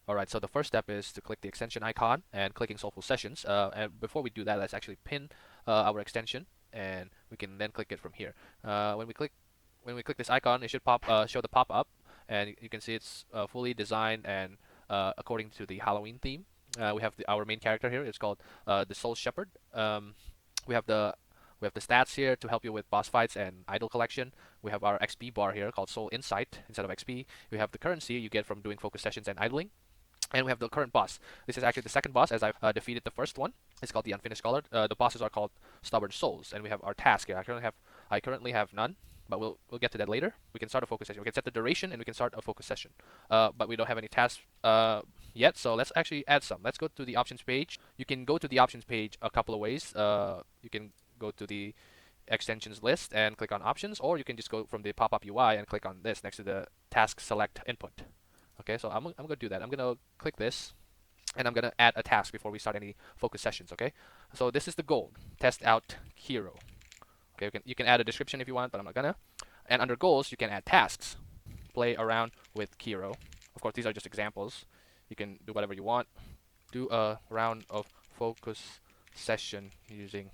Alright, so the first step is to click the extension icon and clicking Soulful Sessions. And before we do that, let's actually pin our extension, and we can then click it from here. When we click this icon, it should show the pop-up, and you can see it's fully designed and according to the Halloween theme. We have our main character here. It's called the Soul Shepherd. We have the we have the stats here to help you with boss fights and idol collection. We have our XP bar here called Soul Insight instead of XP. We have the currency you get from doing focus sessions and idling. And we have the current boss. This is actually the second boss, as I've defeated the first one. It's called the Unfinished Scholar. The bosses are called Stubborn Souls, and we have our task here. I currently have none, but we'll get to that later. We can start a focus session. We can set the duration, and we can start a focus session. But we don't have any tasks yet, so let's actually add some. Let's go to the options page. You can go to the options page a couple of ways. You can go to the extensions list and click on options, or you can just go from the pop-up UI and click on this next to the task select input. Okay, so I'm going to do that. I'm going to click this, and I'm going to add a task before we start any focus sessions, okay? So this is the goal, test out Kiro. Okay, you can add a description if you want, but I'm not gonna. And under goals, you can add tasks. Play around with Kiro. Of course, these are just examples. You can do whatever you want. Do a round of focus session using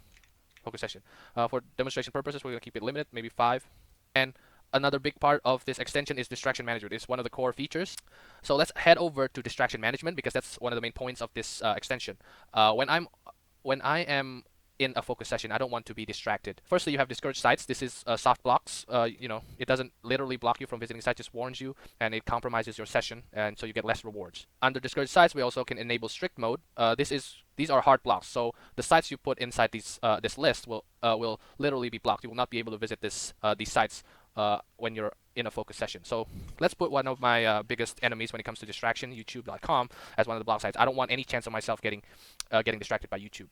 focus session. For demonstration purposes, we're going to keep it limited, maybe 5. And another big part of this extension is distraction management. It's one of the core features. So let's head over to distraction management because that's one of the main points of this extension. When I am in a focus session, I don't want to be distracted. Firstly, you have discouraged sites. This is soft blocks. It doesn't literally block you from visiting sites, just warns you, and it compromises your session, and so you get less rewards. Under discouraged sites, we also can enable strict mode. These are hard blocks. So the sites you put inside this list will literally be blocked. You will not be able to visit these sites when you're in a focus session. So let's put one of my biggest enemies when it comes to distraction, YouTube.com, as one of the block sites. I don't want any chance of myself getting distracted by YouTube.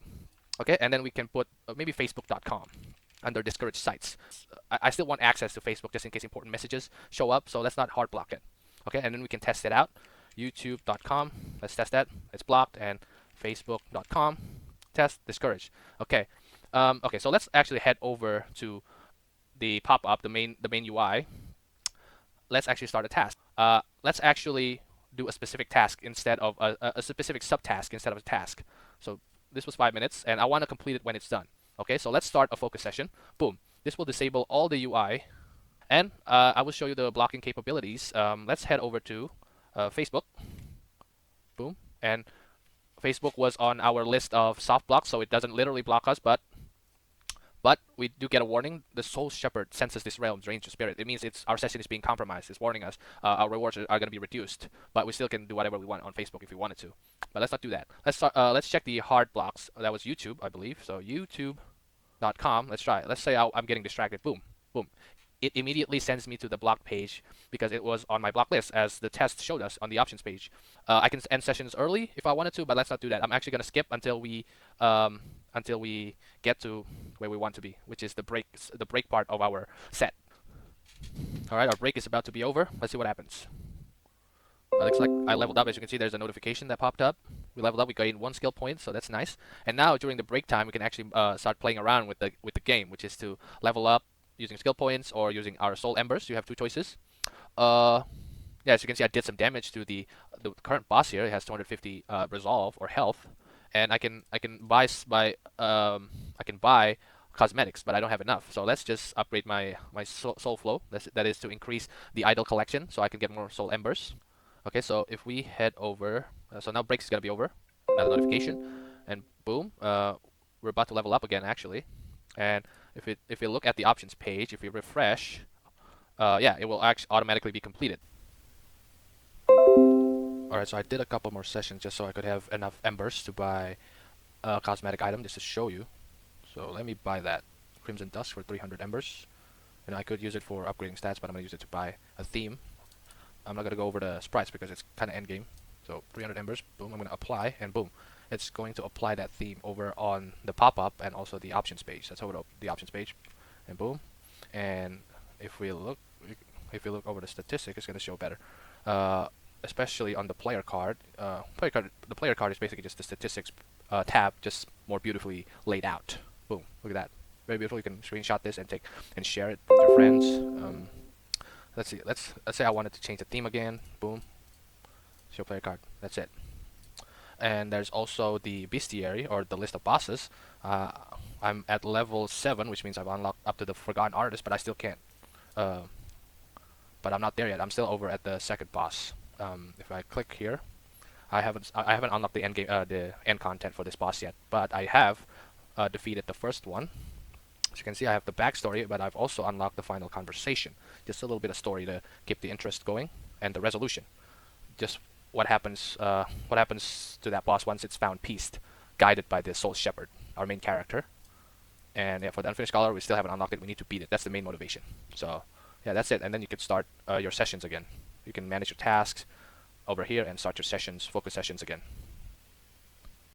Okay, and then we can put maybe Facebook.com under discouraged sites. I still want access to Facebook just in case important messages show up, so let's not hard block it. Okay, and then we can test it out. YouTube.com, let's test that. It's blocked, and Facebook.com, test discouraged. Okay, okay, so let's actually head over to the pop-up, the main UI. Let's actually start a task. Let's actually do a specific task instead of a specific subtask instead of a task. So this was 5 minutes, and I want to complete it when it's done. Okay, so let's start a focus session. Boom. This will disable all the UI, and I will show you the blocking capabilities. Let's head over to Facebook. Boom. And Facebook was on our list of soft blocks, so it doesn't literally block us, but we do get a warning. The Soul Shepherd senses this realm's range of spirit. It means our session is being compromised. It's warning us. Our rewards are going to be reduced, but we still can do whatever we want on Facebook if we wanted to. But let's not do that. Let's check the hard blocks. That was YouTube, I believe. So YouTube.com. Let's try it. Let's say I'm getting distracted. Boom, boom. It immediately sends me to the block page because it was on my block list as the test showed us on the options page. I can end sessions early if I wanted to, but let's not do that. I'm actually going to skip until we get to where we want to be, which is the break part of our set. All right, our break is about to be over. Let's see what happens. Looks like I leveled up. As you can see, there's a notification that popped up. We leveled up. We gained 1 skill point, so that's nice. And now during the break time, we can actually start playing around with the game, which is to level up using skill points or using our soul embers. You have 2 choices. Yeah, as you can see, I did some damage to the current boss here. It has 250 resolve or health, and I can buy cosmetics, but I don't have enough. So let's just upgrade my soul flow. That is to increase the idol collection, so I can get more soul embers. Okay, so if we head over, so now break is gonna be over. Another notification, and boom, we're about to level up again actually. And if we look at the options page, if we refresh, yeah, it will actually automatically be completed. Alright, so I did a couple more sessions just so I could have enough embers to buy a cosmetic item just to show you. So let me buy that Crimson Dusk for 300 embers. And I could use it for upgrading stats, but I'm going to use it to buy a theme. I'm not going to go over the sprites because it's kind of endgame. So 300 embers, boom, I'm going to apply, and boom. It's going to apply that theme over on the pop-up and also the options page. Let's open up the options page, and boom. And if we look over the statistic, it's going to show better. Especially on the player card. The player card is basically just the statistics tab, just more beautifully laid out. Boom, look at that. Very beautiful. You can screenshot this and share it with your friends. Let's see. Let's say I wanted to change the theme again. Boom. Show player card. That's it. And there's also the bestiary, or the list of bosses. Uh, I'm at level 7, which means I've unlocked up to the Forgotten Artist, but I still can't. Uh, but I'm not there yet. I'm still over at the second boss. If I click here, I haven't unlocked the end game, the end content for this boss yet, but I have defeated the first one. As you can see, I have the backstory, but I've also unlocked the final conversation. Just a little bit of story to keep the interest going, and the resolution. Just what happens to that boss once it's found peace, guided by the Soul Shepherd, our main character. And yeah, for the Unfinished Scholar, we still haven't unlocked it. We need to beat it. That's the main motivation. So yeah, that's it. And then you can start your sessions again. You can manage your tasks over here and start your sessions, focus sessions again.